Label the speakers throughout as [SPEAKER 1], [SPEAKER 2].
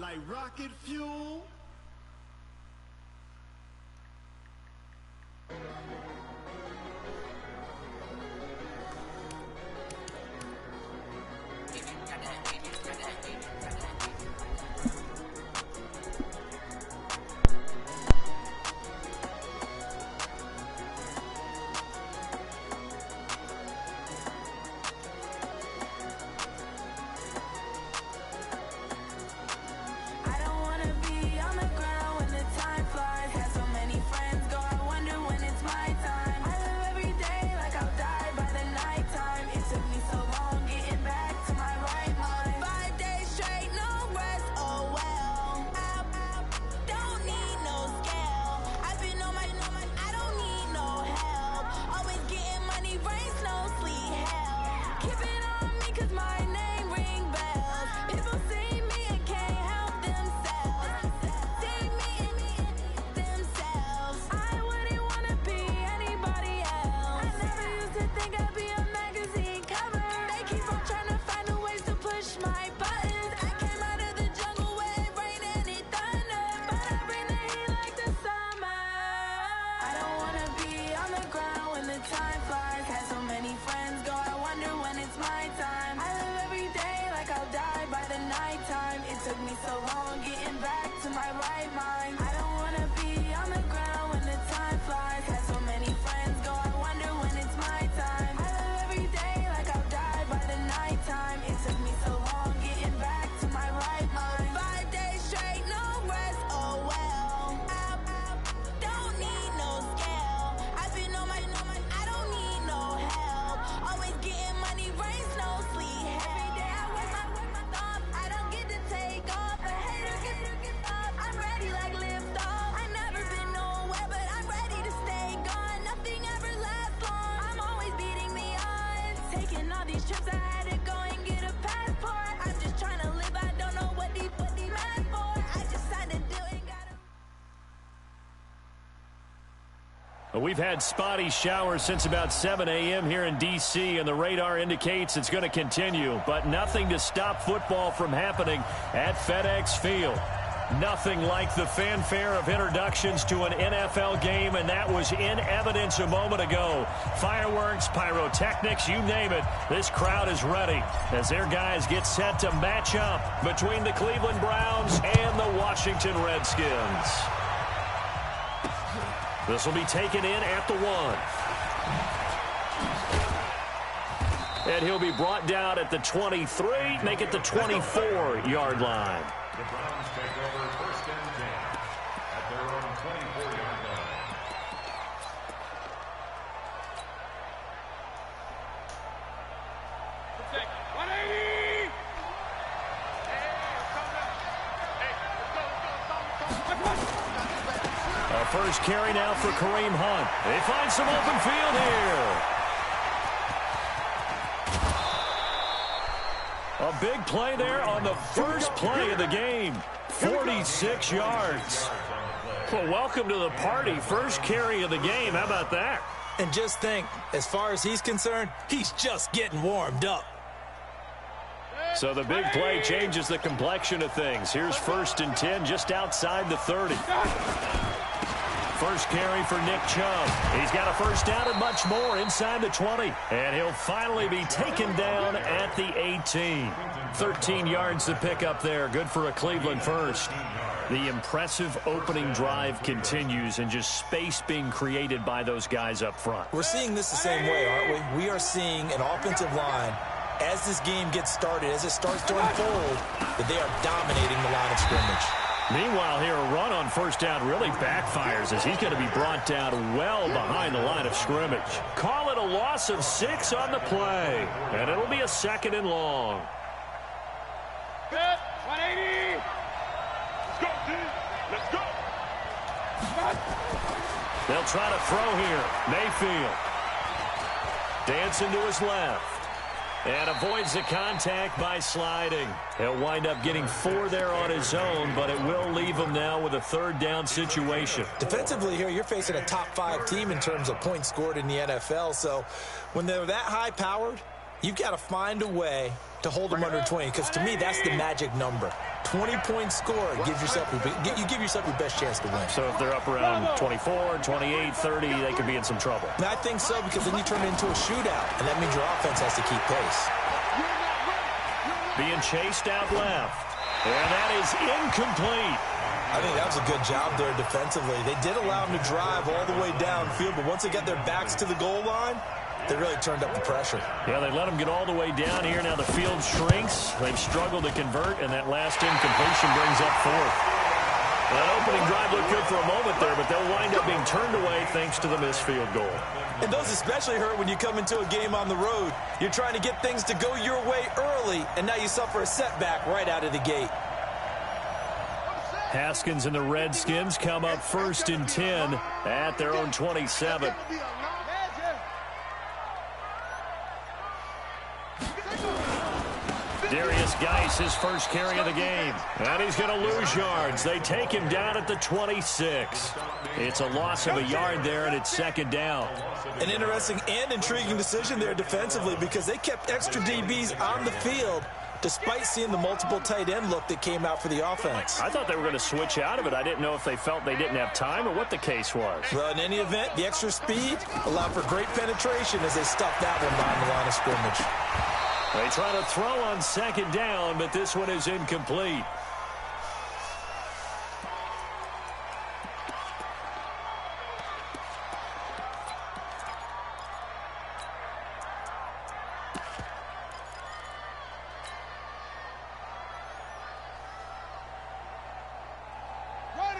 [SPEAKER 1] like rocket fuel.
[SPEAKER 2] We've had spotty showers since about 7 a.m. here in D.C., and the radar indicates it's going to continue, but nothing to stop football from happening at FedEx Field. Nothing like the fanfare of introductions to an NFL game, and that was in evidence a moment ago. Fireworks, pyrotechnics, you name it. This crowd is ready as their guys get set to match up between the Cleveland Browns and the Washington Redskins. This will be taken in at the 1. And he'll be brought down at the 23, make it the 24-yard line.
[SPEAKER 3] The Browns take over 1st and 10 at their own 24-yard line.
[SPEAKER 4] Protect. 180!
[SPEAKER 2] A first carry now for Kareem Hunt. They find some open field here. A big play there on the first play of the game. 46 yards. Well, welcome to the party. First carry of the game. How about that?
[SPEAKER 5] And just think, as far as he's concerned, he's just getting warmed up.
[SPEAKER 2] So the big play changes the complexion of things. Here's 1st and 10 just outside the 30. First carry for Nick Chubb. He's got a first down and much more inside the 20. And he'll finally be taken down at the 18. 13 yards to pick up there. Good for a Cleveland first. The impressive opening drive continues, and just space being created by those guys up front.
[SPEAKER 5] We're seeing this the same way, aren't we? We are seeing an offensive line, as this game gets started, as it starts to unfold, that they are dominating the line of scrimmage.
[SPEAKER 2] Meanwhile, here a run on first down really backfires as he's going to be brought down well behind the line of scrimmage. Call it a loss of 6 on the play, and it'll be a 2nd and long.
[SPEAKER 4] 180! Let's go, team! Let's go!
[SPEAKER 2] They'll try to throw here. Mayfield. Dancing to his left. And avoids the contact by sliding. He'll wind up getting 4 there on his own, but it will leave him now with a 3rd down situation.
[SPEAKER 5] Defensively here, you're facing a top 5 team in terms of points scored in the NFL, so when they're that high-powered, You've got to find a way to hold them under 20, because to me, that's the magic number. 20-point score gives yourself you give yourself your best chance to win.
[SPEAKER 2] So if they're up around 24, 28, 30, they could be in some trouble.
[SPEAKER 5] And I think so, because then you turn it into a shootout, and that means your offense has to keep pace.
[SPEAKER 2] Being chased out left. And that is incomplete.
[SPEAKER 5] I think that was a good job there defensively. They did allow them to drive all the way downfield, but once they got their backs to the goal line, they really turned up the pressure.
[SPEAKER 2] Yeah, they let them get all the way down here. Now the field shrinks. They've struggled to convert, and that last incompletion brings up fourth. That opening drive looked good for a moment there, but they'll wind up being turned away thanks to the missed field goal.
[SPEAKER 5] And those especially hurt when you come into a game on the road. You're trying to get things to go your way early, and now you suffer a setback right out of the gate.
[SPEAKER 2] Haskins and the Redskins come up 1st and 10 at their own 27. Darius Geis, his first carry of the game. And he's going to lose yards. They take him down at the 26. It's a loss of a yard there, and it's 2nd down.
[SPEAKER 5] An interesting and intriguing decision there defensively, because they kept extra DBs on the field despite seeing the multiple tight end look that came out for the offense.
[SPEAKER 2] I thought they were going to switch out of it. I didn't know if they felt they didn't have time or what the case was.
[SPEAKER 5] Well, in any event, the extra speed allowed for great penetration as they stuffed that one behind the line of scrimmage.
[SPEAKER 2] They try to throw on 2nd down, but this one is incomplete.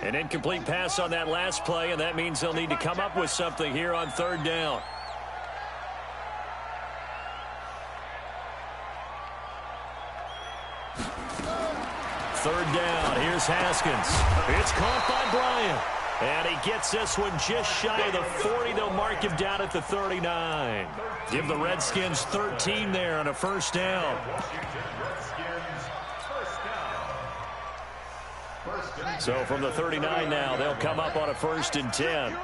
[SPEAKER 2] An incomplete pass on that last play, and that means they'll need to come up with something here on 3rd down. Third down. Here's Haskins. It's caught by Bryant. And he gets this one just shy of the 40. They'll mark him down at the 39. Give the Redskins 13 there on a 1st down. So from the 39 now, they'll come up on a 1st and 10.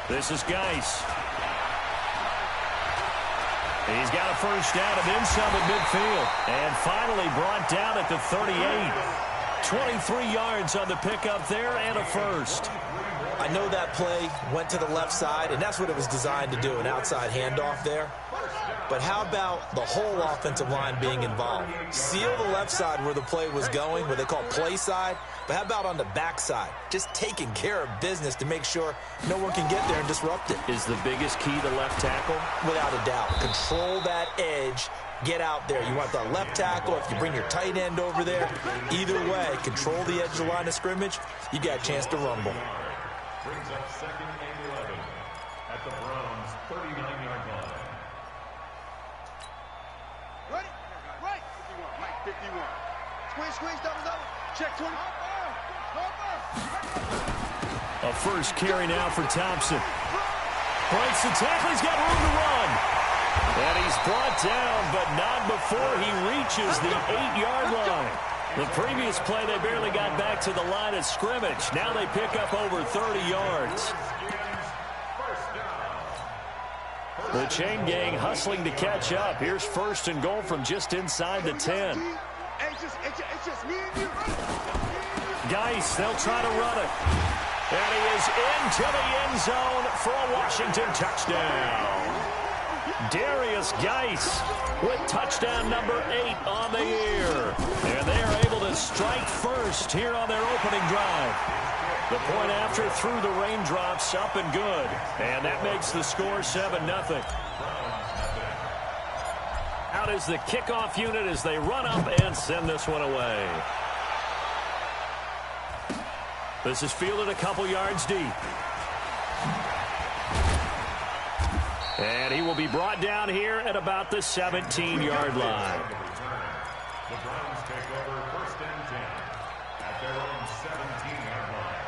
[SPEAKER 2] This is Geis. He's got a 1st down and then some at midfield. And finally brought down at the 38. 23 yards on the pickup there and a 1st.
[SPEAKER 5] I know that play went to the left side, and that's what it was designed to do, an outside handoff there. But how about the whole offensive line being involved? Seal the left side where the play was going, what they call play side. But how about on the backside? Just taking care of business to make sure no one can get there and disrupt it.
[SPEAKER 2] Is the biggest key the left tackle?
[SPEAKER 5] Without a doubt. Control that edge. Get out there. You want the left tackle. If you bring your tight end over there, either way, control the edge of the line of scrimmage. You got a chance to rumble.
[SPEAKER 3] Brings up 2nd and 11 at the Browns' 39-yard line.
[SPEAKER 4] Ready? Right. 51. Squeeze, double. Check 20.
[SPEAKER 2] A 1st carry now for Thompson. Breaks the tackle. He's got room to run. And he's brought down, but not before he reaches the 8-yard line. The previous play, they barely got back to the line of scrimmage. Now they pick up over 30 yards. The chain gang hustling to catch up. Here's 1st and goal from just inside the 10. Geis, they'll try to run it. And he is into the end zone for a Washington touchdown. Darius Geis with touchdown number 8 on the year. And they are able to strike first here on their opening drive. The point after through the raindrops, up and good. And that makes the score 7-0. Out is the kickoff unit as they run up and send this one away. This is fielded a couple yards deep. And he will be brought down here at about the 17-yard line.
[SPEAKER 3] The Browns take over 1st and 10 at their own 17-yard line.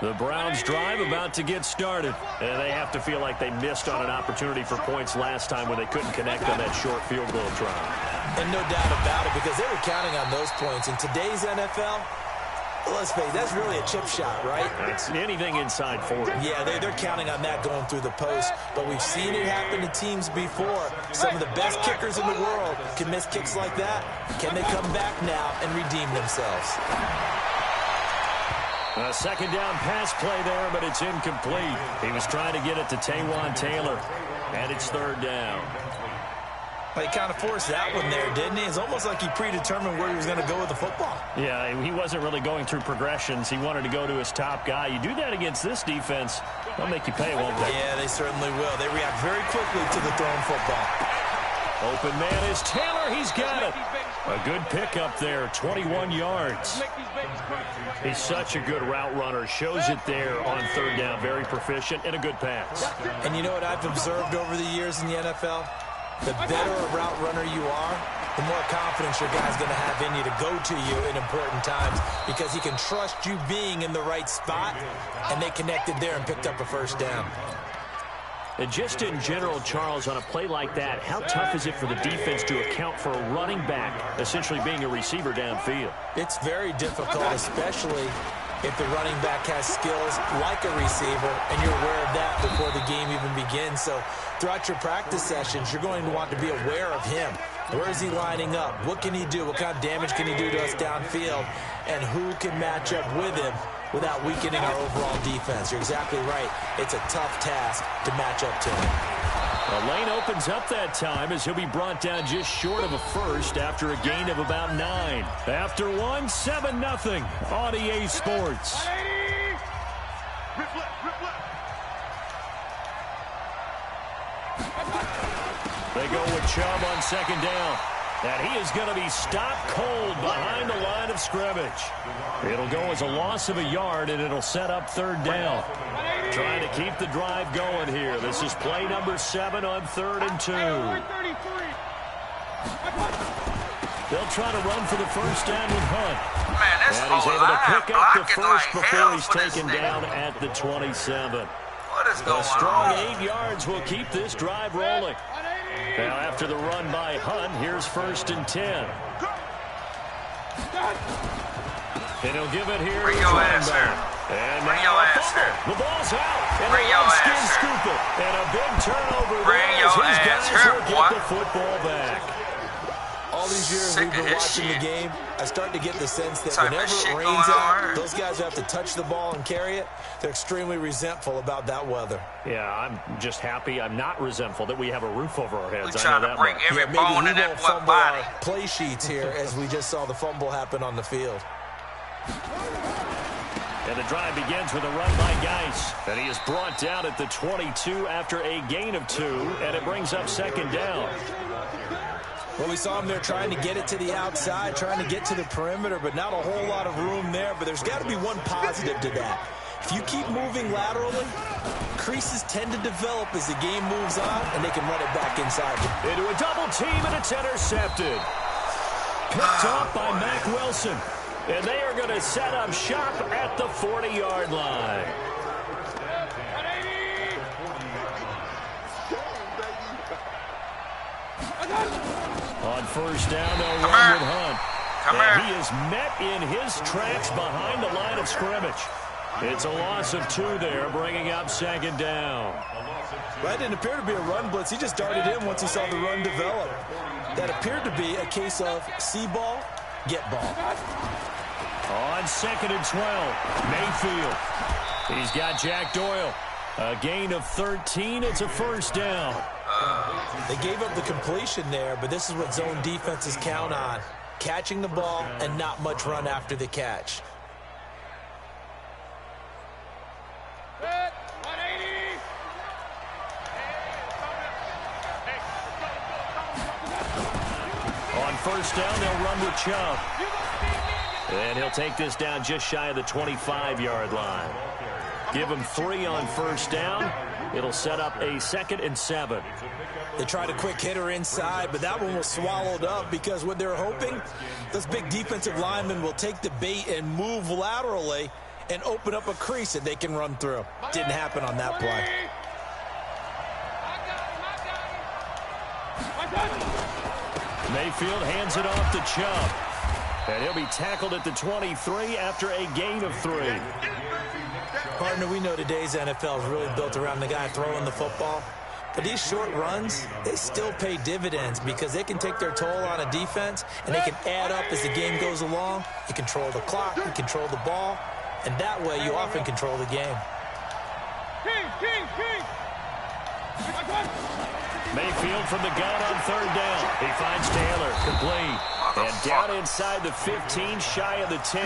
[SPEAKER 2] The Browns drive about to get started. And they have to feel like they missed on an opportunity for points last time when they couldn't connect on that short field goal drive.
[SPEAKER 5] And no doubt about it, because they were counting on those points. In today's NFL, Let's face it, that's really a chip shot, right?
[SPEAKER 2] It's anything inside 40.
[SPEAKER 5] Yeah, they're counting on that going through the post. But we've seen it happen to teams before. Some of the best kickers in the world can miss kicks like that. Can they come back now and redeem themselves?
[SPEAKER 2] A second down pass play there, but it's incomplete. He was trying to get it to Taywan Taylor, and it's third down.
[SPEAKER 5] But he kind of forced that one there, didn't he? It's almost like he predetermined where he was going to go with the football.
[SPEAKER 2] Yeah, he wasn't really going through progressions. He wanted to go to his top guy. You do that against this defense, they'll make you pay, won't they?
[SPEAKER 5] Yeah, they certainly will. They react very quickly to the thrown football.
[SPEAKER 2] Open man is Taylor. He's got it. A good pickup there, 21 yards. He's such a good route runner. Shows it there on third down. Very proficient and a good pass.
[SPEAKER 5] And you know what I've observed over the years in the NFL? The better a route runner you are, the more confidence your guy's going to have in you to go to you in important times because he can trust you being in the right spot, and they connected there and picked up a first down.
[SPEAKER 2] And just in general, Charles, on a play like that, how tough is it for the defense to account for a running back essentially being a receiver downfield?
[SPEAKER 5] It's very difficult, especially if the running back has skills like a receiver, and you're aware of that before the game even begins. So throughout your practice sessions, you're going to want to be aware of him. Where is he lining up? What can he do? What kind of damage can he do to us downfield? And who can match up with him without weakening our overall defense? You're exactly right. It's a tough task to match up to him.
[SPEAKER 2] The lane opens up that time as he'll be brought down just short of a first after a gain of about 9. After one, 7-0 on EA Sports. They go with Chubb on second down. And he is going to be stopped cold behind the line of scrimmage. It'll go as a loss of a yard, and it'll set up third down. Trying to keep the drive going here. This is play number 7 on 3rd and 2. They'll try to run for the first down with Hunt.
[SPEAKER 1] Man, this
[SPEAKER 2] and he's able to pick up the first before he's taken down at the 27.
[SPEAKER 1] What is going on?
[SPEAKER 2] A strong 8 yards will keep this drive rolling. Now after the run by Hunt, here's 1st and 10. And he'll give it here.
[SPEAKER 1] Bring your ass here.
[SPEAKER 2] And
[SPEAKER 1] Bring
[SPEAKER 2] now
[SPEAKER 1] your
[SPEAKER 2] a
[SPEAKER 1] ass
[SPEAKER 2] fumble.
[SPEAKER 1] here.
[SPEAKER 2] The ball's out. And
[SPEAKER 1] Bring
[SPEAKER 2] the
[SPEAKER 1] your ass
[SPEAKER 2] Redskins
[SPEAKER 1] here.
[SPEAKER 2] scoop it. And a big turnover
[SPEAKER 1] Bring
[SPEAKER 2] there
[SPEAKER 1] your
[SPEAKER 2] as his
[SPEAKER 1] ass
[SPEAKER 2] guys
[SPEAKER 1] here,
[SPEAKER 2] will
[SPEAKER 1] boy.
[SPEAKER 2] get the football back.
[SPEAKER 5] All these years
[SPEAKER 1] Sick
[SPEAKER 5] we've been
[SPEAKER 1] of this
[SPEAKER 5] watching
[SPEAKER 1] shit.
[SPEAKER 5] the game, I start to get the sense that
[SPEAKER 1] Type of
[SPEAKER 5] whenever
[SPEAKER 1] shit
[SPEAKER 5] it
[SPEAKER 1] going
[SPEAKER 5] rains
[SPEAKER 1] on
[SPEAKER 5] out,
[SPEAKER 1] here.
[SPEAKER 5] those guys who have to touch the ball and carry it, they're extremely resentful about that weather.
[SPEAKER 2] Yeah, I'm just happy. I'm not resentful that we have a roof over our heads.
[SPEAKER 1] We
[SPEAKER 2] I
[SPEAKER 1] trying
[SPEAKER 2] know
[SPEAKER 1] to
[SPEAKER 2] that
[SPEAKER 1] bring
[SPEAKER 2] much.
[SPEAKER 1] every
[SPEAKER 5] Yeah, maybe
[SPEAKER 1] bone
[SPEAKER 5] he
[SPEAKER 1] in that
[SPEAKER 5] won't
[SPEAKER 1] one
[SPEAKER 5] fumble
[SPEAKER 1] body.
[SPEAKER 5] our play sheets here as we just saw the fumble happen on the field.
[SPEAKER 2] And the drive begins with a run by Geis. And he is brought down at the 22 after a gain of 2, and it brings up second down.
[SPEAKER 5] Well, we saw him there trying to get it to the outside, trying to get to the perimeter, but not a whole lot of room there. But there's got to be one positive to that. If you keep moving laterally, creases tend to develop as the game moves on, and they can run it back inside.
[SPEAKER 2] Into a double team, and it's intercepted. Picked off by Mack Wilson. And they are going to set up shop at the 40-yard line. On first down, they'll run with Hunt. And he is met in his tracks behind the line of scrimmage. It's a loss of 2 there, bringing up second down.
[SPEAKER 5] Well, that didn't appear to be a run blitz. He just darted in once he saw the run develop. That appeared to be a case of see ball, get ball.
[SPEAKER 2] On 2nd and 12, Mayfield. He's got Jack Doyle. A gain of 13. It's a first down.
[SPEAKER 5] They gave up the completion there, but this is what zone defenses count on. Catching the ball and not much run after the catch.
[SPEAKER 2] On first down, they'll run with Chubb. And he'll take this down just shy of the 25-yard line. Give him 3 on first down. It'll set up a 2nd and 7.
[SPEAKER 5] They tried a quick hitter inside, but that one was swallowed up because what they're hoping, those big defensive linemen will take the bait and move laterally and open up a crease that they can run through. Didn't happen on that play.
[SPEAKER 2] Mayfield hands it off to Chubb. And he'll be tackled at the 23 after a gain of 3.
[SPEAKER 5] Partner, we know today's NFL is really built around the guy throwing the football. But these short runs, they still pay dividends because they can take their toll on a defense, and they can add up as the game goes along. You control the clock, you control the ball, and that way you often control the game.
[SPEAKER 2] Mayfield from the gun on 3rd down. He finds Taylor, complete. And down inside the 15, shy of the 10.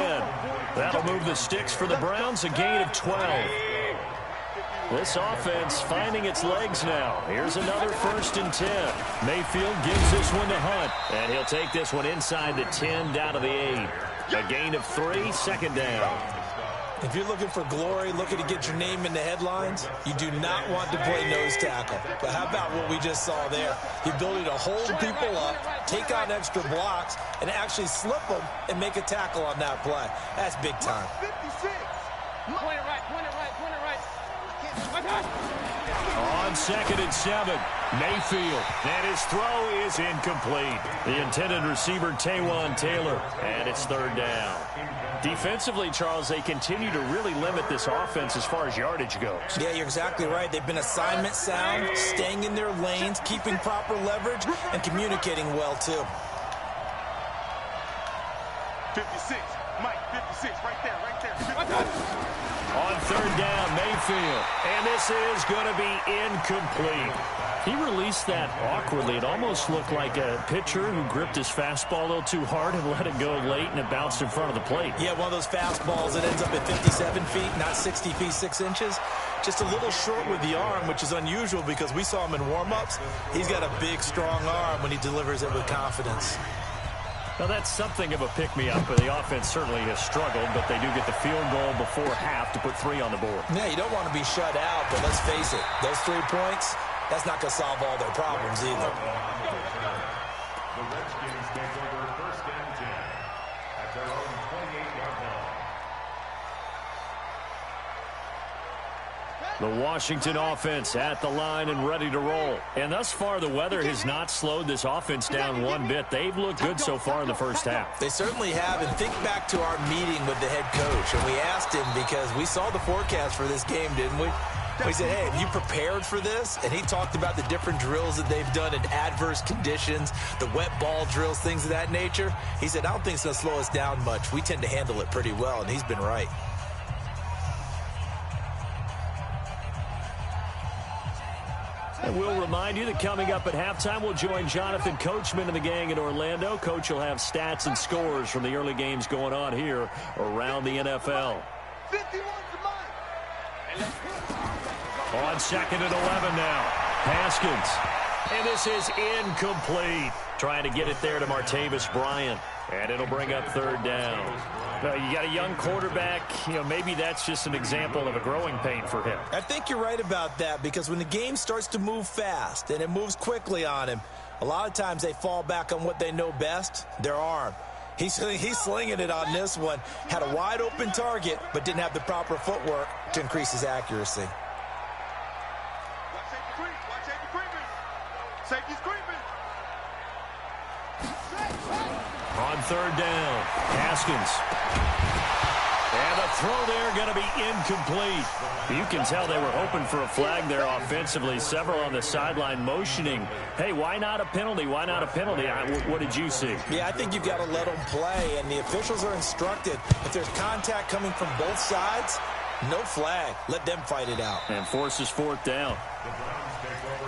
[SPEAKER 2] That'll move the sticks for the Browns, a gain of 12. This offense finding its legs now. Here's another 1st and 10. Mayfield gives this one to Hunt. And he'll take this one inside the 10, down to the 8. A gain of 3, 2nd down.
[SPEAKER 5] If you're looking for glory, looking to get your name in the headlines, you do not want to play nose tackle. But how about what we just saw there? The ability to hold people up, take on extra blocks, and actually slip them and make a tackle on that play. That's big time.
[SPEAKER 4] Point it right.
[SPEAKER 2] On 2nd and 7, Mayfield. And his throw is incomplete. The intended receiver, Taywan Taylor. And it's 3rd down. Defensively, Charles, they continue to really limit this offense as far as yardage goes.
[SPEAKER 5] Yeah, you're exactly right. They've been assignment sound, staying in their lanes, keeping proper leverage, and communicating well, too.
[SPEAKER 4] 56. Mike, 56. Right there.
[SPEAKER 2] On 3rd down, Mayfield. And this is going to be incomplete. He released that awkwardly. It almost looked like a pitcher who gripped his fastball a little too hard and let it go late, and it bounced in front of the plate.
[SPEAKER 5] Yeah, one of those fastballs that ends up at 57 feet, not 60 feet, 6 inches. Just a little short with the arm, which is unusual because we saw him in warm-ups. He's got a big, strong arm when he delivers it with confidence.
[SPEAKER 2] Now, that's something of a pick-me-up, but the offense certainly has struggled, but they do get the field goal before half to put 3 on the board.
[SPEAKER 5] Yeah, you don't want to be shut out, but let's face it, those 3 points, that's not going to solve all their problems either.
[SPEAKER 3] The Redskins take over 1st and 10 at their own 28-yard line.
[SPEAKER 2] The Washington offense at the line and ready to roll. And thus far, the weather has not slowed this offense down one bit. They've looked good so far in the first half.
[SPEAKER 5] They certainly have. And think back to our meeting with the head coach. And we asked him because we saw the forecast for this game, didn't we? We said, hey, have you prepared for this? And he talked about the different drills that they've done in adverse conditions, the wet ball drills, things of that nature. He said, I don't think it's going to slow us down much. We tend to handle it pretty well, and he's been right.
[SPEAKER 2] And we'll remind you that coming up at halftime, we'll join Jonathan Coachman and the gang in Orlando. Coach will have stats and scores from the early games going on here around the NFL.
[SPEAKER 4] 51 to Mike.
[SPEAKER 2] On 2nd and 11 now. Haskins. And this is incomplete. Trying to get it there to Martavis Bryant. And it'll bring up 3rd down. Now, you got a young quarterback. You know, maybe that's just an example of a growing pain for him.
[SPEAKER 5] I think you're right about that because when the game starts to move fast and it moves quickly on him, a lot of times they fall back on what they know best, their arm. He's slinging it on this one. Had a wide open target, but didn't have the proper footwork to increase his accuracy.
[SPEAKER 4] Safety's creeping.
[SPEAKER 2] On 3rd down, Haskins. And the throw there going to be incomplete. You can tell they were hoping for a flag there offensively. Several on the sideline motioning. Hey, why not a penalty? Why not a penalty? What did you see?
[SPEAKER 5] Yeah, I think you've got to let them play, and the officials are instructed. If there's contact coming from both sides, no flag. Let them fight it out.
[SPEAKER 2] And forces 4th down.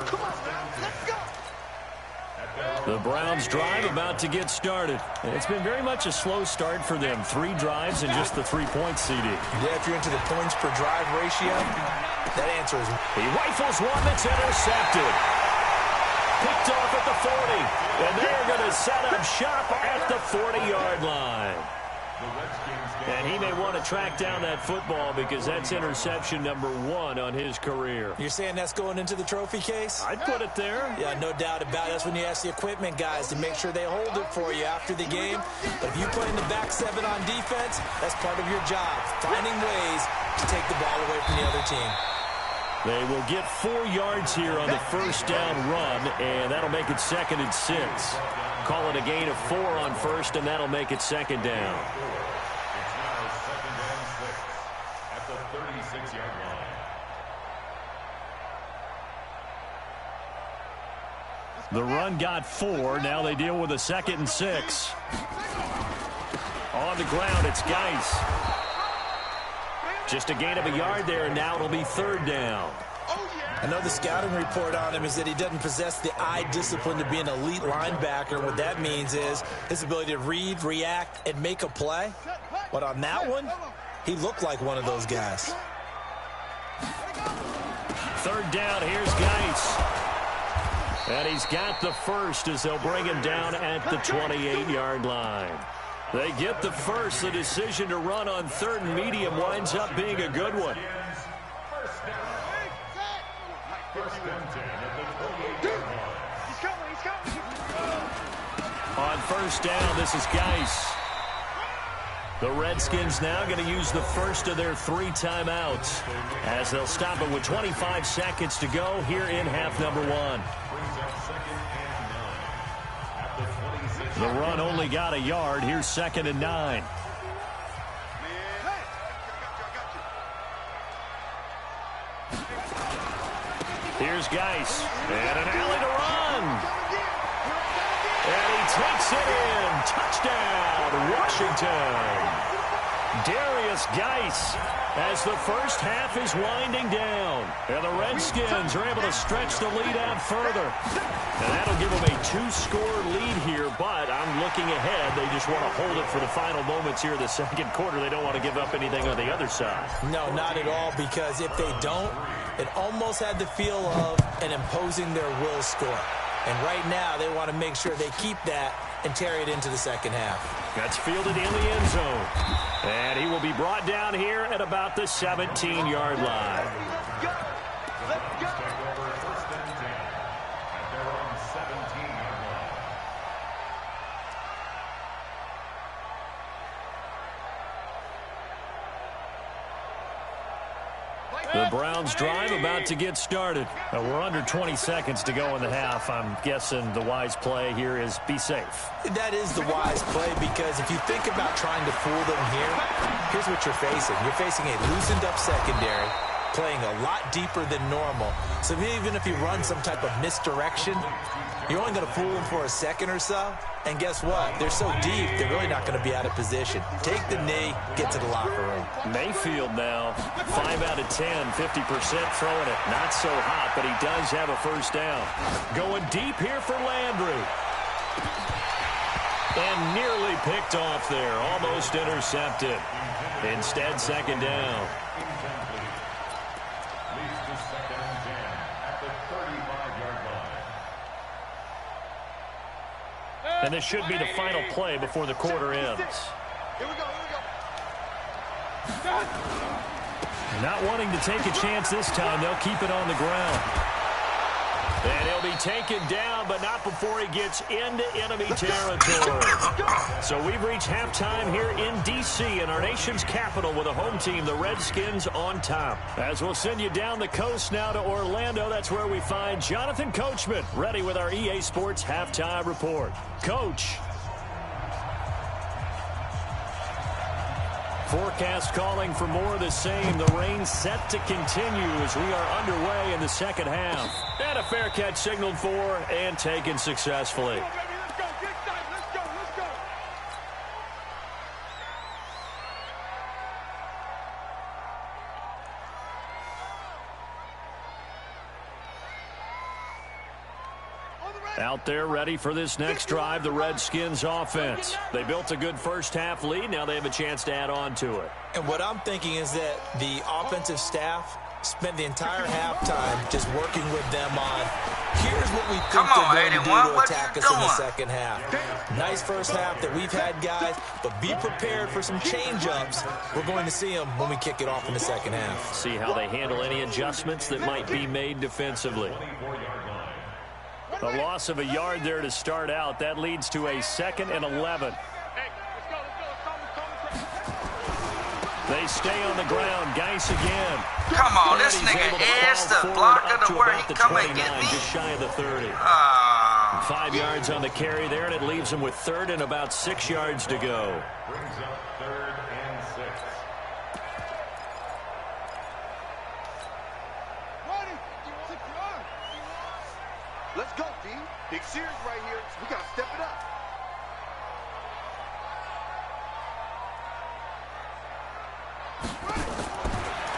[SPEAKER 4] Come on, man. Let's go.
[SPEAKER 2] The Browns drive about to get started. And it's been very much a slow start for them. 3 drives and just the 3-point CD.
[SPEAKER 5] Yeah, if you're into the points per drive ratio, that answer is...
[SPEAKER 2] He rifles one that's intercepted. Picked off at the 40. And they're going to set up shop at the 40-yard line. And he may want to track down that football because that's interception number 1 on his career.
[SPEAKER 5] You're saying that's going into the trophy case?
[SPEAKER 2] I'd put it there.
[SPEAKER 5] Yeah, no doubt about it. That's when you ask the equipment guys to make sure they hold it for you after the game. But if you play in the back 7 on defense, that's part of your job, finding ways to take the ball away from the other team.
[SPEAKER 2] They will get 4 yards here on the first down run, and that'll make it 2nd and 6. Call it a gain of 4 on first, and that'll make it 2nd down.
[SPEAKER 3] It's now 2nd and 6 at the 36-yard line.
[SPEAKER 2] The run got 4. Now they deal with a 2nd and 6. On the ground, it's Geis. Just a gain of a yard there, and now it'll be 3rd down.
[SPEAKER 5] I know the scouting report on him is that he doesn't possess the eye discipline to be an elite linebacker. And what that means is his ability to read, react, and make a play. But on that one, he looked like one of those guys.
[SPEAKER 2] 3rd down, here's Geis. And he's got the first as they'll bring him down at the 28-yard line. They get the first. The decision to run on 3rd and medium winds up being a good one. On 1st down, this is Geis. The Redskins now going to use the first of their 3 timeouts as they'll stop it with 25 seconds to go here in half number 1. The run only got a yard. Here's 2nd and 9. Here's Geis. And an alley to run. And he takes it in. Touchdown, Washington. Darius Geis as the first half is winding down. And the Redskins are able to stretch the lead out further. And that'll give them a 2-score lead here, but I'm looking ahead. They just want to hold it for the final moments here in the 2nd quarter. They don't want to give up anything on the other side.
[SPEAKER 5] No, not at all, because if they don't, it almost had the feel of an imposing their will score. And right now, they want to make sure they keep that and carry it into the 2nd half.
[SPEAKER 2] That's fielded in the end zone. And he will be brought down here at about the 17-yard line. The Browns drive about to get started. We're under 20 seconds to go in the half. I'm guessing the wise play here is be safe.
[SPEAKER 5] That is the wise play, because if you think about trying to fool them here, here's what you're facing. You're facing a loosened up secondary, playing a lot deeper than normal. So even if you run some type of misdirection, you're only going to fool them for a second or so. And guess what? They're so deep, they're really not going to be out of position. Take the knee, get to the locker room.
[SPEAKER 2] Mayfield now, 5 out of 10, 50% throwing it. Not so hot, but he does have a first down. Going deep here for Landry. And nearly picked off there. Almost intercepted. Instead, 2nd down. And this should be the final play before the quarter ends.
[SPEAKER 4] Here we go.
[SPEAKER 2] Not wanting to take a chance this time, they'll keep it on the ground. And he'll be taken down, but not before he gets into enemy territory. So we've reached halftime here in D.C. in our nation's capital with a home team, the Redskins, on top. As we'll send you down the coast now to Orlando, that's where we find Jonathan Coachman, ready with our EA Sports halftime report. Coach. Forecast calling for more of the same. The rain set to continue as we are underway in the 2nd half. And a fair catch signaled for and taken successfully. Out there ready for this next drive, the Redskins offense. They built a good first half lead. Now they have a chance to add on to it.
[SPEAKER 5] And what I'm thinking is that the offensive staff spent the entire halftime just working with them on, here's what we think they're going to do to attack us in the 2nd half. Nice first half that we've had, guys, but be prepared for some change-ups. We're going to see them when we kick it off in the 2nd half.
[SPEAKER 2] See how they handle any adjustments that might be made defensively. A loss of a yard there to start out. That leads to a 2nd and 11. They stay on the ground. Geis again.
[SPEAKER 1] Come on, this nigga is the blocker to where he come and get me.
[SPEAKER 2] Just shy of the 30. 5 yards on the carry there, and it leaves him with 3rd and about 6 yards to go.
[SPEAKER 3] Brings up 3rd and 6.
[SPEAKER 4] Let's go, D. Big series right here. We got to step it up.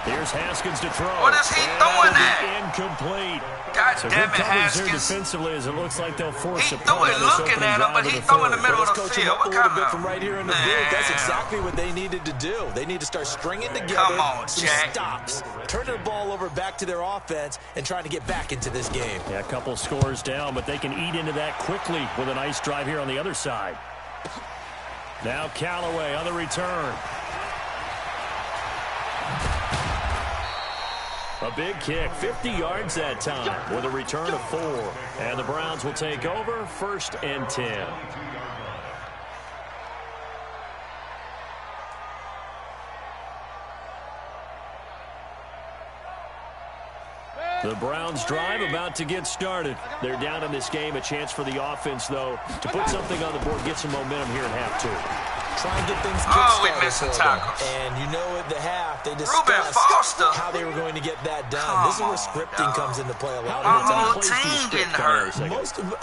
[SPEAKER 2] Here's Haskins to throw.
[SPEAKER 1] What is he throwing at?
[SPEAKER 2] Incomplete.
[SPEAKER 1] God
[SPEAKER 2] So
[SPEAKER 1] damn
[SPEAKER 2] good
[SPEAKER 1] it,
[SPEAKER 2] coverage there
[SPEAKER 1] Haskins.
[SPEAKER 2] defensively as it looks like they'll force
[SPEAKER 1] He
[SPEAKER 2] a
[SPEAKER 1] threw
[SPEAKER 2] punt
[SPEAKER 1] it
[SPEAKER 2] on this
[SPEAKER 1] looking
[SPEAKER 2] opening
[SPEAKER 1] at him,
[SPEAKER 2] drive
[SPEAKER 1] but
[SPEAKER 2] of
[SPEAKER 1] he
[SPEAKER 2] the
[SPEAKER 1] threw in the
[SPEAKER 2] third.
[SPEAKER 1] middle of
[SPEAKER 5] Let's
[SPEAKER 1] the
[SPEAKER 5] coach him
[SPEAKER 1] field.
[SPEAKER 5] up
[SPEAKER 1] What
[SPEAKER 5] a little
[SPEAKER 1] kind
[SPEAKER 5] bit
[SPEAKER 1] of...
[SPEAKER 5] from right here in the booth. That's exactly what they needed to do. They need to start stringing together
[SPEAKER 1] Come on,
[SPEAKER 5] some
[SPEAKER 1] Jack.
[SPEAKER 5] stops, turning the ball over back to their offense, and trying to get back into this game.
[SPEAKER 2] Yeah, a couple scores down, but they can eat into that quickly with a nice drive here on the other side. Now Callaway on the return. A big kick, 50 yards that time with a return of 4. And the Browns will take over, 1st and 10. The Browns drive about to get started. They're down in this game. A chance for the offense, though, to put something on the board, get some momentum here in half 2.
[SPEAKER 5] Try and get things
[SPEAKER 1] we
[SPEAKER 5] kick-started
[SPEAKER 1] missing
[SPEAKER 5] for them.
[SPEAKER 1] tackles.
[SPEAKER 5] And you know at the half, they
[SPEAKER 1] Ruben
[SPEAKER 5] discussed
[SPEAKER 1] Foster.
[SPEAKER 5] how they were going to get that done.
[SPEAKER 1] Come
[SPEAKER 5] This is where
[SPEAKER 1] on,
[SPEAKER 5] scripting
[SPEAKER 1] dog.
[SPEAKER 5] comes into play a lot
[SPEAKER 1] My
[SPEAKER 5] of the time.
[SPEAKER 1] whole team getting hurt.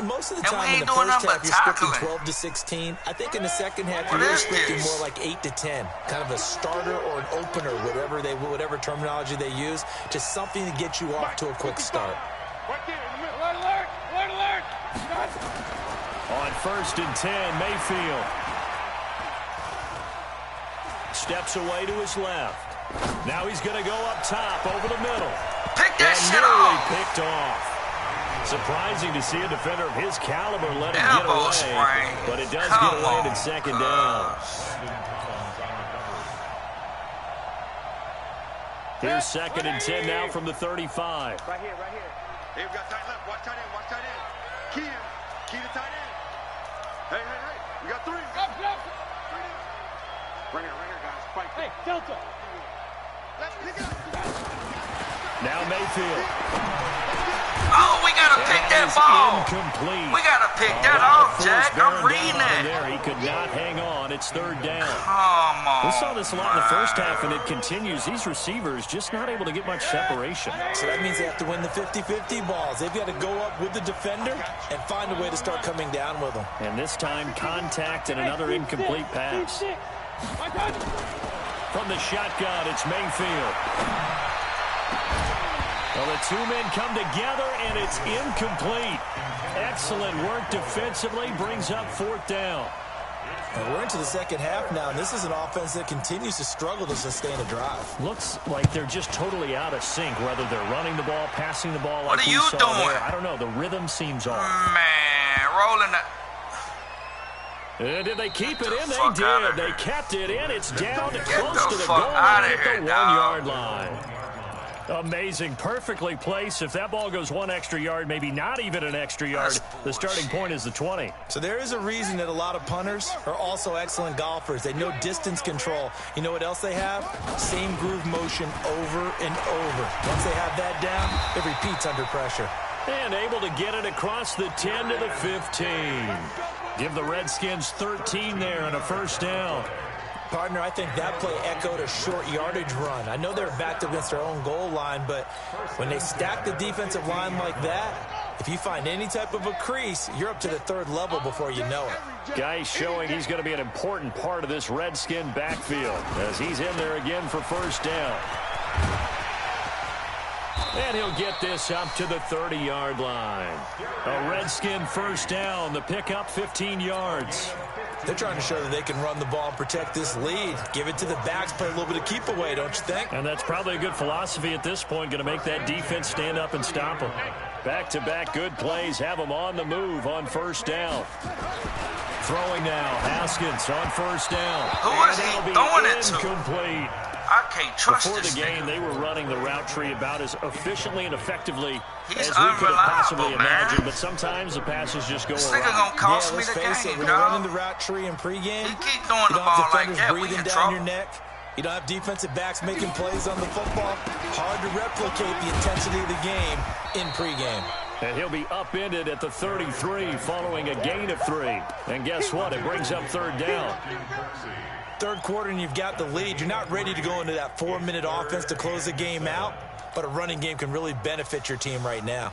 [SPEAKER 5] Most of the
[SPEAKER 1] And we
[SPEAKER 5] time in
[SPEAKER 1] ain't
[SPEAKER 5] the
[SPEAKER 1] doing
[SPEAKER 5] first
[SPEAKER 1] nothing
[SPEAKER 5] half,
[SPEAKER 1] but
[SPEAKER 5] you're scripting
[SPEAKER 1] tackling.
[SPEAKER 5] 12 to 16. I think in the second half,
[SPEAKER 1] What
[SPEAKER 5] you're really
[SPEAKER 1] is
[SPEAKER 5] scripting
[SPEAKER 1] this?
[SPEAKER 5] more like 8 to 10. Kind of a starter or an opener, whatever terminology they use. Just something to get you off to a quick start.
[SPEAKER 4] Right there in the middle. Alert.
[SPEAKER 2] On 1st and 10, Mayfield steps away to his left. Now he's going to go up top over the middle.
[SPEAKER 1] Pick that
[SPEAKER 2] And
[SPEAKER 1] shit
[SPEAKER 2] nearly
[SPEAKER 1] off.
[SPEAKER 2] picked off. Surprising to see a defender of his caliber let him get
[SPEAKER 1] Elbow
[SPEAKER 2] away.
[SPEAKER 1] sprain.
[SPEAKER 2] But it does
[SPEAKER 1] Come
[SPEAKER 2] get away
[SPEAKER 1] on,
[SPEAKER 2] in 2nd down. Here's 2nd and 10 now from the 35.
[SPEAKER 4] Right here. Hey, we got tight left. Watch tight end. Key to tight end. Hey. We got 3. Right here, guys. Fight. Hey, Delta. Let's pick it up.
[SPEAKER 2] Now Mayfield.
[SPEAKER 1] Oh, we got to pick that ball.
[SPEAKER 2] Incomplete.
[SPEAKER 1] We got to pick that off, Jack. I'm reading it.
[SPEAKER 2] There, he could not hang on. It's 3rd down.
[SPEAKER 1] Come on.
[SPEAKER 2] We saw this a lot in the first half, and it continues. These receivers just not able to get much separation.
[SPEAKER 5] So that means they have to win the 50-50 balls. They've got to go up with the defender and find a way to start coming down with them.
[SPEAKER 2] And this time, contact and another incomplete pass. From the shotgun, it's Mayfield. Well, the 2 men come together, and it's incomplete. Excellent work defensively, brings up 4th down.
[SPEAKER 5] And we're into the second half now, and this is an offense that continues to struggle to sustain a drive.
[SPEAKER 2] Looks like they're just totally out of sync, whether they're running the ball, passing the ball.
[SPEAKER 1] What
[SPEAKER 2] like
[SPEAKER 1] are
[SPEAKER 2] we
[SPEAKER 1] you
[SPEAKER 2] saw
[SPEAKER 1] doing?
[SPEAKER 2] there. I don't know. The rhythm seems off.
[SPEAKER 1] Man, rolling that.
[SPEAKER 2] Did they keep it in? They
[SPEAKER 1] fuck outta
[SPEAKER 2] did. They
[SPEAKER 1] here.
[SPEAKER 2] kept it in. It's down
[SPEAKER 1] Get
[SPEAKER 2] close
[SPEAKER 1] the
[SPEAKER 2] to the
[SPEAKER 1] fuck
[SPEAKER 2] goal
[SPEAKER 1] outta
[SPEAKER 2] line at
[SPEAKER 1] here,
[SPEAKER 2] the
[SPEAKER 1] dog.
[SPEAKER 2] 1-yard line. Amazing. Perfectly placed. If that ball goes 1 extra yard, maybe not even an extra yard, the starting point is the 20.
[SPEAKER 5] So there is a reason that a lot of punters are also excellent golfers. They know distance control. You know what else they have? Same groove motion over and over. Once they have that down, it repeats under pressure.
[SPEAKER 2] And able to get it across the 10 to the 15. Give the Redskins 13 there and a 1st down.
[SPEAKER 5] Partner, I think that play echoed a short yardage run. I know they're backed against their own goal line, but when they stack the defensive line like that, if you find any type of a crease, you're up to the 3rd level before you know it.
[SPEAKER 2] Guy showing he's going to be an important part of this Redskin backfield as he's in there again for 1st down. And he'll get this up to the 30-yard line. A Redskin 1st down. The pickup 15 yards.
[SPEAKER 5] They're trying to show that they can run the ball and protect this lead. Give it to the backs, play a little bit of keep away, don't you think?
[SPEAKER 2] And that's probably a good philosophy at this point. Going to make that defense stand up and stop them. Back-to-back good plays. Have them on the move on 1st down. Throwing now. Haskins on 1st down.
[SPEAKER 1] Who is he throwing it to?
[SPEAKER 2] Incomplete.
[SPEAKER 1] I can't trust
[SPEAKER 2] Before
[SPEAKER 1] this
[SPEAKER 2] the game,
[SPEAKER 1] nigga.
[SPEAKER 2] they were running the route tree about as efficiently and effectively
[SPEAKER 1] He's
[SPEAKER 2] as we could have possibly
[SPEAKER 1] unreliable, man.
[SPEAKER 2] imagined. But sometimes the passes just go
[SPEAKER 1] This
[SPEAKER 2] awry.
[SPEAKER 1] nigga gonna cost me
[SPEAKER 5] let's
[SPEAKER 1] the
[SPEAKER 5] face it,
[SPEAKER 1] game,
[SPEAKER 5] when you're running
[SPEAKER 1] dog.
[SPEAKER 5] the route tree in pregame,
[SPEAKER 1] He keep throwing
[SPEAKER 5] you
[SPEAKER 1] the
[SPEAKER 5] don't have
[SPEAKER 1] ball like
[SPEAKER 5] defenders
[SPEAKER 1] that, we
[SPEAKER 5] breathing
[SPEAKER 1] in
[SPEAKER 5] down
[SPEAKER 1] trouble.
[SPEAKER 5] your neck. You don't have defensive backs making plays on the football. Hard to replicate the intensity of the game in pregame.
[SPEAKER 2] And he'll be upended at the 33 following a gain of 3. And guess what? It brings up third down.
[SPEAKER 5] Third quarter and you've got the lead. You're not ready to go into that 4-minute offense to close the game out, but a running game can really benefit your team right now.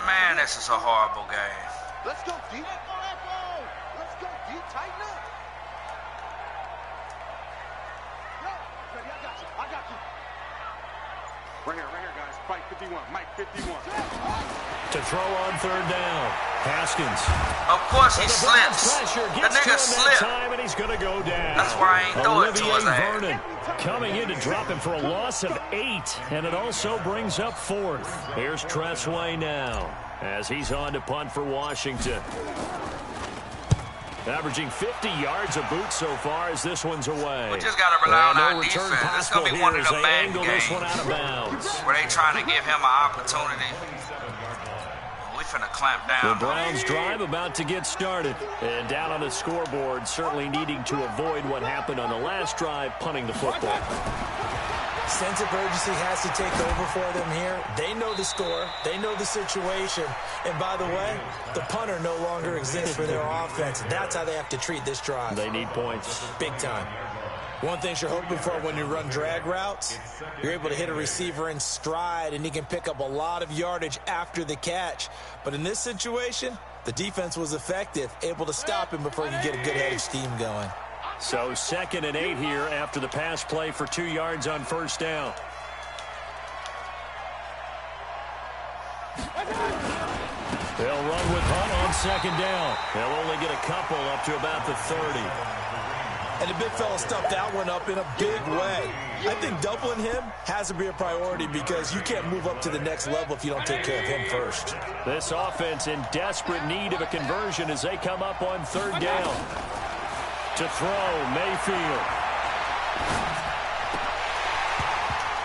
[SPEAKER 1] Man, this is a horrible game.
[SPEAKER 4] Let's go deep. Let's go deep. Tighten up. Yo, baby, I got you. Right here, guys. Fight 51. Mike 51.
[SPEAKER 2] To throw on third down. Haskins.
[SPEAKER 1] Of course he slips. The nigga slipped.
[SPEAKER 2] Time and he's going to go down.
[SPEAKER 1] That's why I ain't throw it to his ass.
[SPEAKER 2] Vernon coming in to drop him for a loss of 8, and it also brings up 4th. Here's Tressway now as he's on to punt for Washington. Averaging 50 yards a boot so far as this one's away.
[SPEAKER 1] We just got to rely on our
[SPEAKER 2] return
[SPEAKER 1] defense. It's going to be one of the bad games
[SPEAKER 2] this one out of bounds.
[SPEAKER 1] where they trying to give him an opportunity. We finna clamp down.
[SPEAKER 2] The Browns drive about to get started. And down on the scoreboard, certainly needing to avoid what happened on the last drive, punting the football.
[SPEAKER 5] Sense of urgency has to take over for them here. They know the score. They know the situation. And by the way, the punter no longer exists for their offense. That's how they have to treat this drive.
[SPEAKER 2] They need points.
[SPEAKER 5] Big time. One thing you're hoping for when you run drag routes, you're able to hit a receiver in stride, and he can pick up a lot of yardage after the catch. But in this situation, the defense was effective, able to stop him before he could get a good head of steam going.
[SPEAKER 2] So 2nd and 8 here after the pass play for 2 yards on first down. They'll run with Hunt on 2nd down. They'll only get a couple up to about the 30.
[SPEAKER 5] And the big fella stuffed that one up in a big way. I think doubling him has to be a priority because you can't move up to the next level if you don't take care of him first.
[SPEAKER 2] This offense in desperate need of a conversion as they come up on 3rd down. To throw, Mayfield.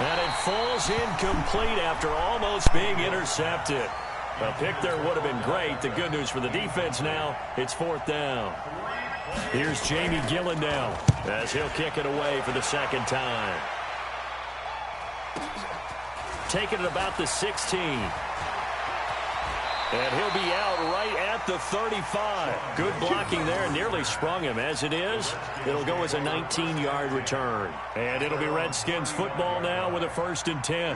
[SPEAKER 2] And it falls incomplete after almost being intercepted. A pick there would have been great. The good news for the defense now, it's 4th down. Here's Jamie Gillen now as he'll kick it away for the 2nd time. Taking it about the 16. And he'll be out right at the 35. Good blocking there, nearly sprung him. As it is, it'll go as a 19-yard return. And it'll be Redskins football now with a 1st and 10.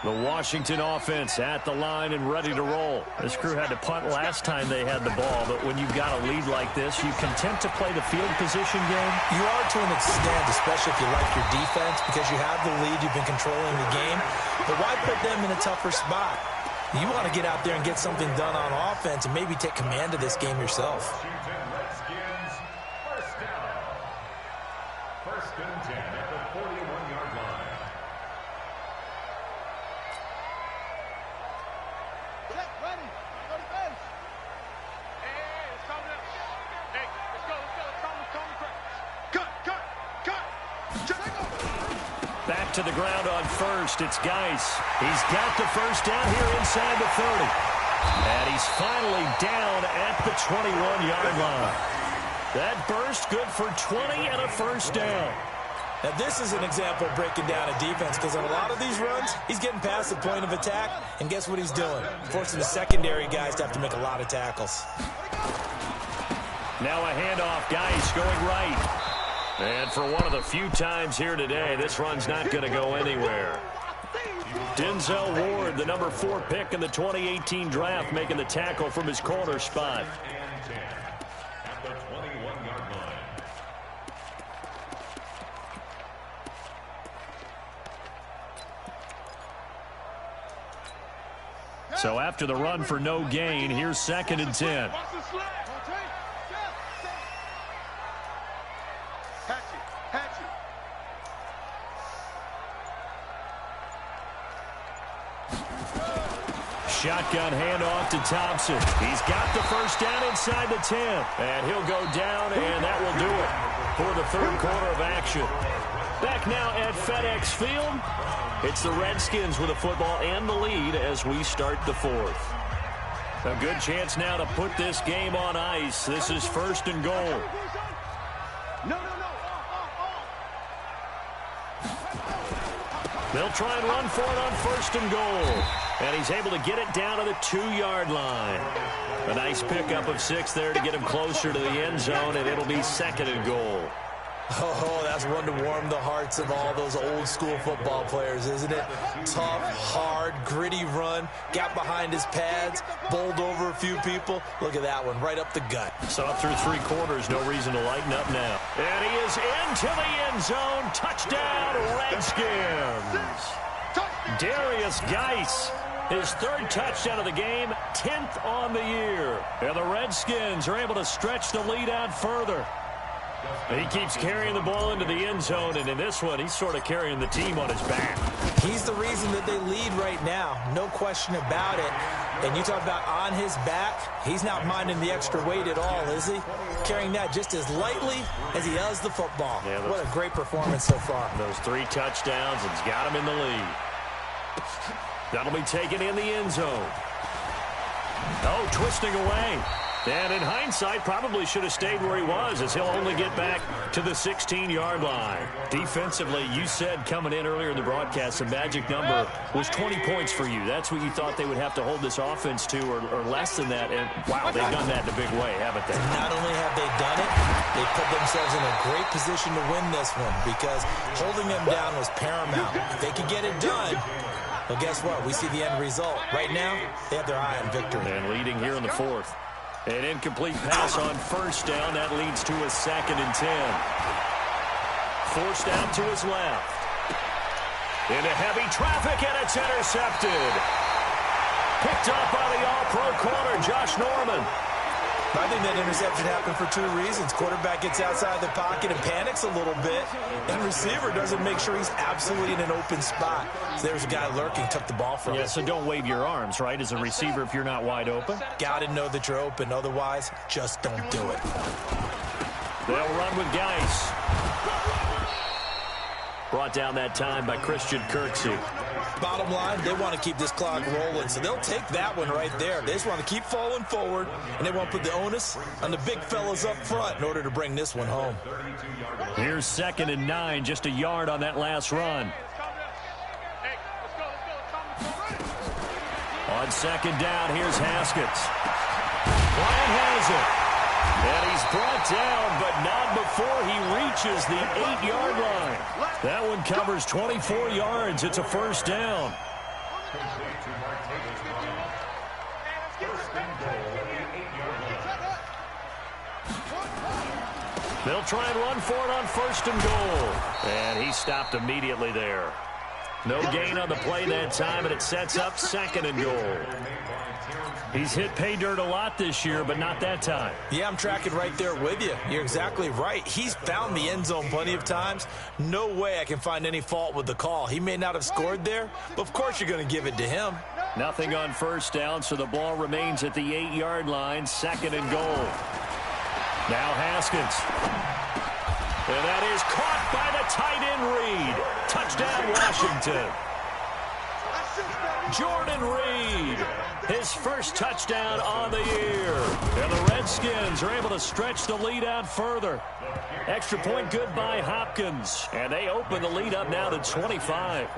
[SPEAKER 2] The Washington offense at the line and ready to roll. This crew had to punt last time they had the ball, but when you've got a lead like this, you content to play the field position game?
[SPEAKER 5] You are to an extent, especially if you like your defense, because you have the lead, you've been controlling the game. But why put them in a tougher spot? You want to get out there and get something done on offense and maybe take command of this game yourself.
[SPEAKER 3] Redskins, first down. 1st and 10 at the 41-yard line.
[SPEAKER 4] Ready. Go to base. Hey, it's coming up. Hey, let's go.
[SPEAKER 2] Back to the ground on 1st. It's Geis. He's got the 1st down here inside the 30. And he's finally down at the 21-yard line. That burst good for 20 and a 1st down.
[SPEAKER 5] Now, this is an example of breaking down a defense because on a lot of these runs, he's getting past the point of attack, and guess what he's doing? Forcing the secondary guys to have to make a lot of tackles.
[SPEAKER 2] Now a handoff. Geis going right. And for one of the few times here today, this run's not going to go anywhere. Denzel Ward, the number 4 pick in the 2018 draft, making the tackle from his corner spot.
[SPEAKER 3] At the 21-yard line.
[SPEAKER 2] So after the run for no gain, here's 2nd and 10. Shotgun handoff to Thompson. He's got the 1st down inside the 10. And he'll go down, and that will do it for the 3rd quarter of action. Back now at FedEx Field. It's the Redskins with the football and the lead as we start the 4th. A good chance now to put this game on ice. This is 1st and goal. They'll try and run for it on 1st and goal. And he's able to get it down to the 2-yard line. A nice pickup of 6 there to get him closer to the end zone, and it'll be 2nd and goal.
[SPEAKER 5] Oh, that's one to warm the hearts of all those old-school football players, isn't it? Tough, hard, gritty run, got behind his pads, bowled over a few people. Look at that one, right up the gut.
[SPEAKER 2] Saw through 3 quarters, no reason to lighten up now. And he is into the end zone. Touchdown, Redskins. Darius Geis, his 3rd touchdown of the game, 10th on the year. And the Redskins are able to stretch the lead out further. He keeps carrying the ball into the end zone, and in this one, he's sort of carrying the team on his back.
[SPEAKER 5] He's the reason that they lead right now, no question about it. And you talk about on his back, he's not minding the extra weight at all, is he? Carrying that just as lightly as he does the football. Yeah, what a great performance so far.
[SPEAKER 2] Those 3 touchdowns, it's got him in the lead. That'll be taken in the end zone. Oh, twisting away. And in hindsight, probably should have stayed where he was, as he'll only get back to the 16-yard line. Defensively, you said coming in earlier in the broadcast, the magic number was 20 points for you. That's what you thought they would have to hold this offense to, or less than that. And, wow, they've done that in a big way, haven't they?
[SPEAKER 5] Not only have they done it, they put themselves in a great position to win this one, because holding them down was paramount. If they could get it done, well, guess what? We see the end result. Right now, they have their eye on victory.
[SPEAKER 2] And leading here in the 4th. An incomplete pass on 1st down. That leads to a 2nd and 10. Forced out to his left. Into heavy traffic, and it's intercepted. Picked up by the all-pro corner, Josh Norman.
[SPEAKER 5] I think that interception happened for 2 reasons. Quarterback gets outside the pocket and panics a little bit, and receiver doesn't make sure he's absolutely in an open spot. So there's a guy lurking, took the ball from him.
[SPEAKER 2] Yeah, so don't wave your arms, right, as a receiver if you're not wide open.
[SPEAKER 5] Got to know that you're open. Otherwise, just don't do it.
[SPEAKER 2] They'll run with Geis. Brought down that time by Christian Kirksey.
[SPEAKER 5] Bottom line, they want to keep this clock rolling, so they'll take that one right there. They just want to keep falling forward, and they want to put the onus on the big fellas up front in order to bring this one home.
[SPEAKER 2] Here's 2nd and 9, just a yard on that last run. On 2nd down, here's Haskins. Bryant has it. And he's brought down, but not before he reaches the 8-yard line. That one covers 24 yards. It's a 1st down. They'll try and run for it on 1st and goal. And he stopped immediately there. No gain on the play that time, and it sets up 2nd and goal. He's hit pay dirt a lot this year, but not that time.
[SPEAKER 5] Yeah, I'm tracking right there with you. You're exactly right. He's found the end zone plenty of times. No way I can find any fault with the call. He may not have scored there, but of course you're going to give it to him.
[SPEAKER 2] Nothing on 1st down, so the ball remains at the 8-yard line, 2nd and goal. Now Haskins. And that is caught by the tight end Reed. Touchdown, Washington. Jordan Reed, his 1st touchdown on the year. And the Redskins are able to stretch the lead out further. Extra point good by Hopkins. And they open the lead up now to 25.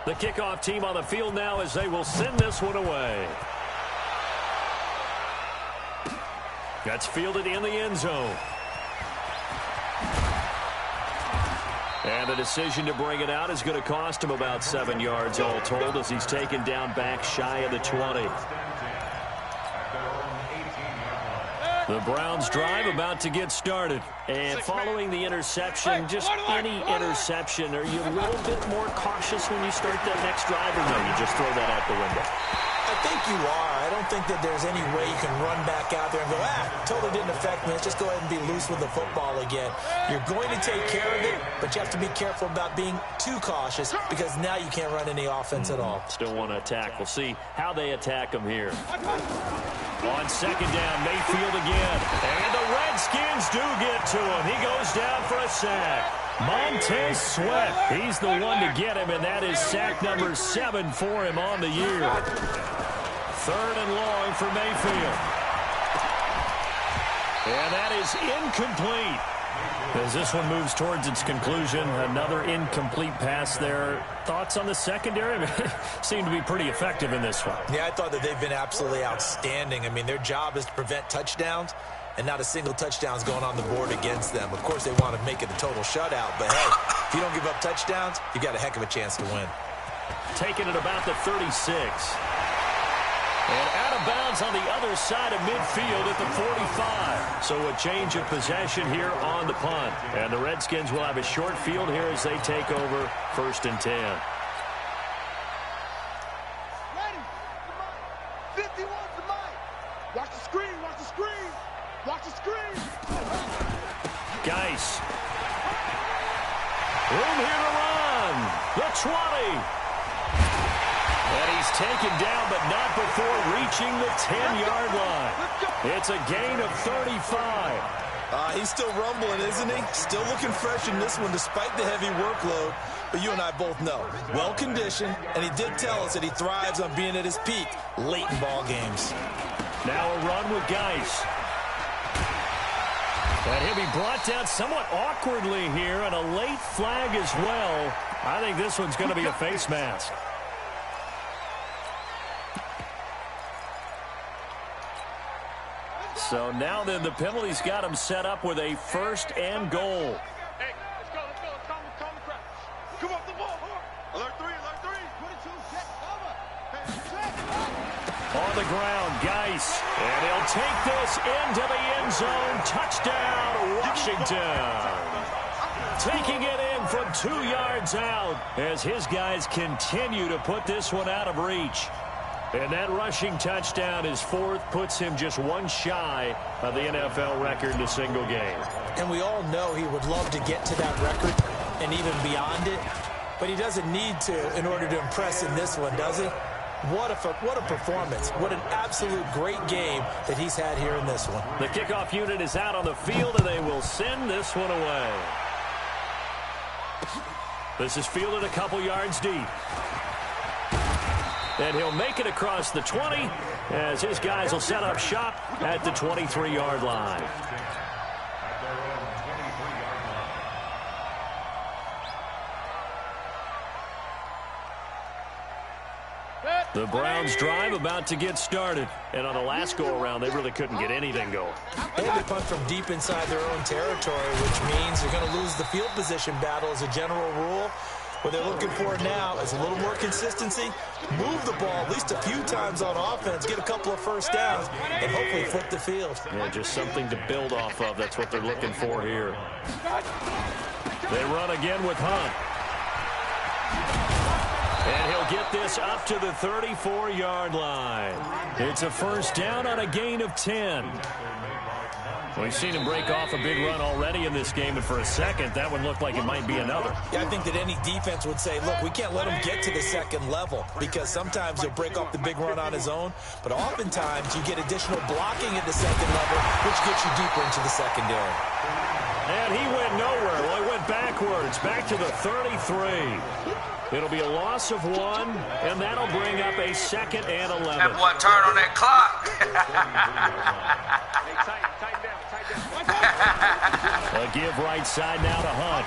[SPEAKER 2] The kickoff team on the field now as they will send this one away. That's fielded in the end zone. And the decision to bring it out is going to cost him about 7 yards all told, as he's taken down back shy of the 20. The Browns drive about to get started. And following the interception, just any interception, are you a little bit more cautious when you start that next drive, or no, you just throw that out the window?
[SPEAKER 5] I think you are. I don't think that there's any way you can run back out there and go, totally didn't affect me. Let's just go ahead and be loose with the football again. You're going to take care of it, but you have to be careful about being too cautious, because now you can't run any offense at all.
[SPEAKER 2] Still want to attack. We'll see how they attack him here. On 2nd down, Mayfield again. And the Redskins do get to him. He goes down for a sack. Montez Sweat, he's the one to get him, and that is sack number 7 for him on the year. 3rd and long for Mayfield. And that is incomplete. As this one moves towards its conclusion, another incomplete pass there. Thoughts on the secondary? Seem to be pretty effective in this one.
[SPEAKER 5] Yeah, I thought that they've been absolutely outstanding. I mean, their job is to prevent touchdowns, and not a single touchdown's going on the board against them. Of course, they want to make it a total shutout, but hey, if you don't give up touchdowns, you got a heck of a chance to win.
[SPEAKER 2] Taking it about the 36. And out of bounds on the other side of midfield at the 45. So a change of possession here on the punt. And the Redskins will have a short field here as they take over 1st and 10.
[SPEAKER 4] Ready. 51 to Mike. Watch the screen. Watch the screen. Watch the screen.
[SPEAKER 2] Geis. Room here to run. The 20. And he's taken down, but not before reaching the 10-yard line. It's a gain of 35.
[SPEAKER 5] He's still rumbling, isn't he? Still looking fresh in this one despite the heavy workload. But you and I both know, well-conditioned, and he did tell us that he thrives on being at his peak late in ball games.
[SPEAKER 2] Now a run with Geis. And he'll be brought down somewhat awkwardly here, and a late flag as well. I think this one's going to be a face mask. So now then the penalty's got him set up with a 1st and goal.
[SPEAKER 4] Hey, let's go. Calm the crowd. Come off the ball. Alert 3. 22, check, cover.
[SPEAKER 2] On the ground, Geis. And he'll take this into the end zone. Touchdown, Washington. Taking it in from 2 yards out as his guys continue to put this one out of reach. And that rushing touchdown, his 4th, puts him just one shy of the NFL record in a single game.
[SPEAKER 5] And we all know he would love to get to that record and even beyond it, but he doesn't need to in order to impress in this one, does he? What a performance. What an absolute great game that he's had here in this one.
[SPEAKER 2] The kickoff unit is out on the field, and they will send this one away. This is fielded a couple yards deep. And he'll make it across the 20 as his guys will set up shop at the 23-yard line. The Browns drive about to get started. And on the last go-around, they really couldn't get anything going.
[SPEAKER 5] They had to punt from deep inside their own territory, which means they're going to lose the field position battle as a general rule. What they're looking for now is a little more consistency, move the ball at least a few times on offense, get a couple of first downs, and hopefully flip the field.
[SPEAKER 2] Yeah, just something to build off of. That's what they're looking for here. They run again with Hunt. And he'll get this up to the 34-yard line. It's a 1st down on a gain of 10. We've seen him break off a big run already in this game, and for a second, that one looked like it might be another.
[SPEAKER 5] Yeah, I think that any defense would say, look, we can't let him get to the second level, because sometimes he'll break off the big run on his own, but oftentimes you get additional blocking at the second level, which gets you deeper into the secondary.
[SPEAKER 2] And he went nowhere. Well, he went backwards, back to the 33. It'll be a loss of 1, and that'll bring up a 2nd and 11.
[SPEAKER 1] That boy turn on that clock.
[SPEAKER 2] A give right side now to Hunt.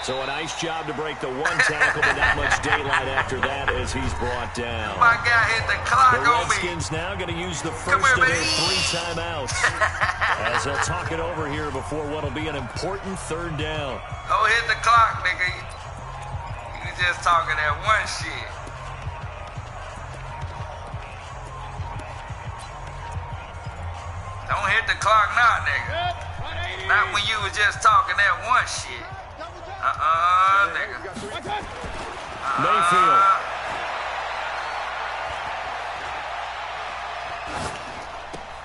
[SPEAKER 2] So a nice job to break the 1 tackle, but not much daylight after that as he's brought down.
[SPEAKER 1] My guy hit the clock
[SPEAKER 2] The
[SPEAKER 1] on me.
[SPEAKER 2] Redskins now going to use the first of their 3 timeouts as they'll talk it over here before what will be an important 3rd down.
[SPEAKER 1] Don't hit the clock, nigga. You just talking that one shit. Don't hit the clock now, nigga. Not when you was just talking that one shit. Nigga.
[SPEAKER 2] Mayfield.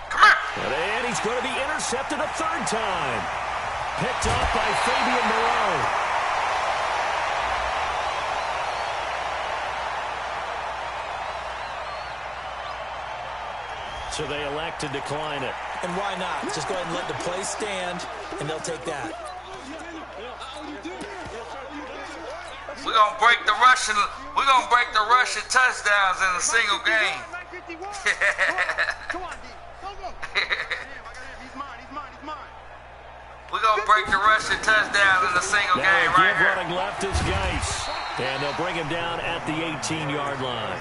[SPEAKER 1] Come here.
[SPEAKER 2] And he's going to be intercepted a 3rd time. Picked up by Fabian Moreau. So they elect to decline it.
[SPEAKER 5] And why not? Just go ahead and let the play stand, and they'll take that.
[SPEAKER 1] We're gonna break the rushing touchdowns in a single game.
[SPEAKER 4] Come on, D. Go. He's mine.
[SPEAKER 1] We're gonna break the rushing touchdowns in a single game right here.
[SPEAKER 2] Running left is Geis. And they'll bring him down at the 18-yard line.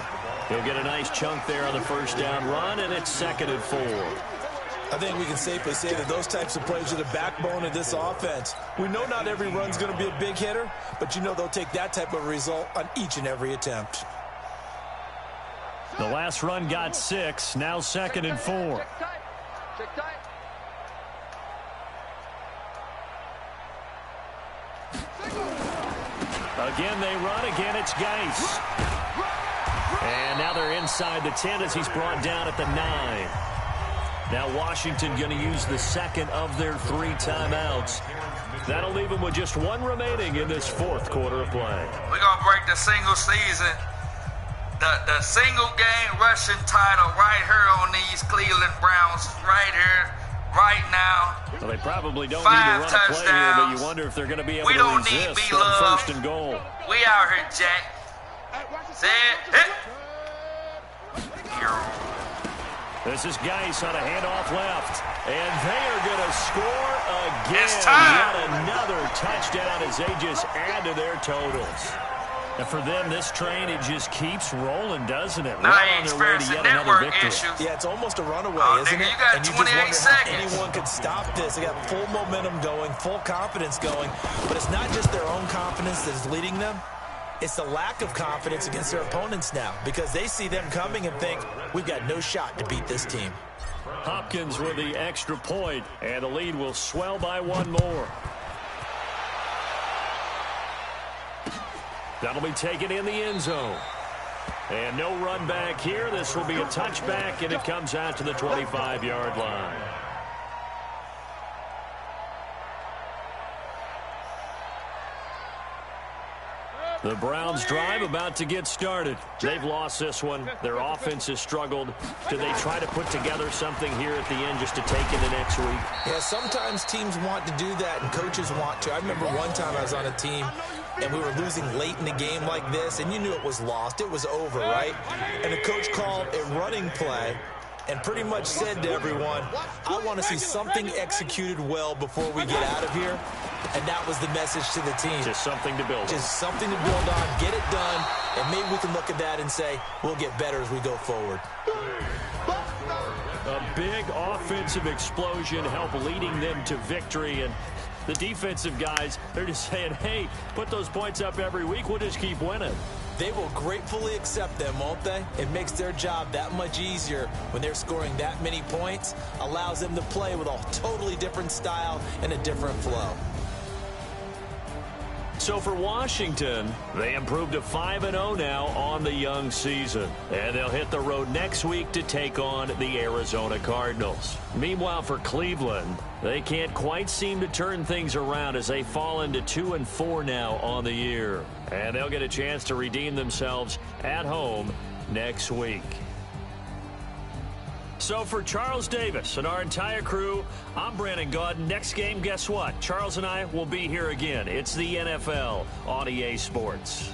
[SPEAKER 2] He'll get a nice chunk there on the first down run, and it's 2nd and 4.
[SPEAKER 5] I think we can safely say that those types of plays are the backbone of this offense. We know not every run's going to be a big hitter, but you know they'll take that type of result on each and every attempt.
[SPEAKER 2] The last run got 6, now 2nd and 4.
[SPEAKER 4] Check tight.
[SPEAKER 2] Again, they run. Again, it's Geis. And now they're inside the 10 as he's brought down at the 9. Now Washington going to use the 2nd of their 3 timeouts. That'll leave them with just 1 remaining in this 4th quarter of play.
[SPEAKER 1] We're going to break the single season, the single game rushing title right here on these Cleveland Browns right here, right now.
[SPEAKER 2] Well, they probably don't
[SPEAKER 1] 5
[SPEAKER 2] need to run a play here, but
[SPEAKER 1] touchdowns.
[SPEAKER 2] you wonder if they're going to be able
[SPEAKER 1] We
[SPEAKER 2] to
[SPEAKER 1] don't need
[SPEAKER 2] resist
[SPEAKER 1] B-Love.
[SPEAKER 2] on 1st and goal.
[SPEAKER 1] We out here, Jack. Say it. Hit.
[SPEAKER 2] This is Geis on a handoff left. And they are going to score again.
[SPEAKER 1] It's time.
[SPEAKER 2] Yet another touchdown as they just add to their totals. And for them, this train, it just keeps rolling, doesn't it?
[SPEAKER 1] Now
[SPEAKER 2] Well
[SPEAKER 1] they
[SPEAKER 2] on their way to
[SPEAKER 1] experiencing
[SPEAKER 2] yet another
[SPEAKER 1] network
[SPEAKER 2] victory.
[SPEAKER 1] issues.
[SPEAKER 5] Yeah, it's almost a runaway,
[SPEAKER 1] Oh,
[SPEAKER 5] isn't
[SPEAKER 1] nigga,
[SPEAKER 5] it?
[SPEAKER 1] you got
[SPEAKER 5] And you
[SPEAKER 1] 28
[SPEAKER 5] just wonder
[SPEAKER 1] seconds.
[SPEAKER 5] how anyone could stop this. They got full momentum going, full confidence going. But it's not just their own confidence that is leading them. It's the lack of confidence against their opponents now because they see them coming and think, we've got no shot to beat this team.
[SPEAKER 2] Hopkins with the extra point, and the lead will swell by 1 more. That'll be taken in the end zone. And no run back here. This will be a touchback, and it comes out to the 25-yard line. The Browns drive about to get started. They've lost this one. Their offense has struggled. Do they try to put together something here at the end just to take into next week?
[SPEAKER 5] Yeah, sometimes teams want to do that and coaches want to. I remember one time I was on a team and we were losing late in the game like this, and you knew it was lost. It was over, right? And the coach called a running play and pretty much said to everyone, I want to see something executed well before we get out of here. And that was the message to the team.
[SPEAKER 2] Just something to build on.
[SPEAKER 5] Just something to build on, get it done, and maybe we can look at that and say, we'll get better as we go forward.
[SPEAKER 2] A big offensive explosion help leading them to victory, and the defensive guys, they're just saying, hey, put those points up every week, we'll just keep winning.
[SPEAKER 5] They will gratefully accept them, won't they? It makes their job that much easier when they're scoring that many points, allows them to play with a totally different style and a different flow.
[SPEAKER 2] So for Washington, they improved to 5-0 now on the young season. And they'll hit the road next week to take on the Arizona Cardinals. Meanwhile, for Cleveland, they can't quite seem to turn things around as they fall into 2-4 now on the year. And they'll get a chance to redeem themselves at home next week. So for Charles Davis and our entire crew, I'm Brandon Gaudin. Next game, guess what? Charles and I will be here again. It's the NFL on EA Sports.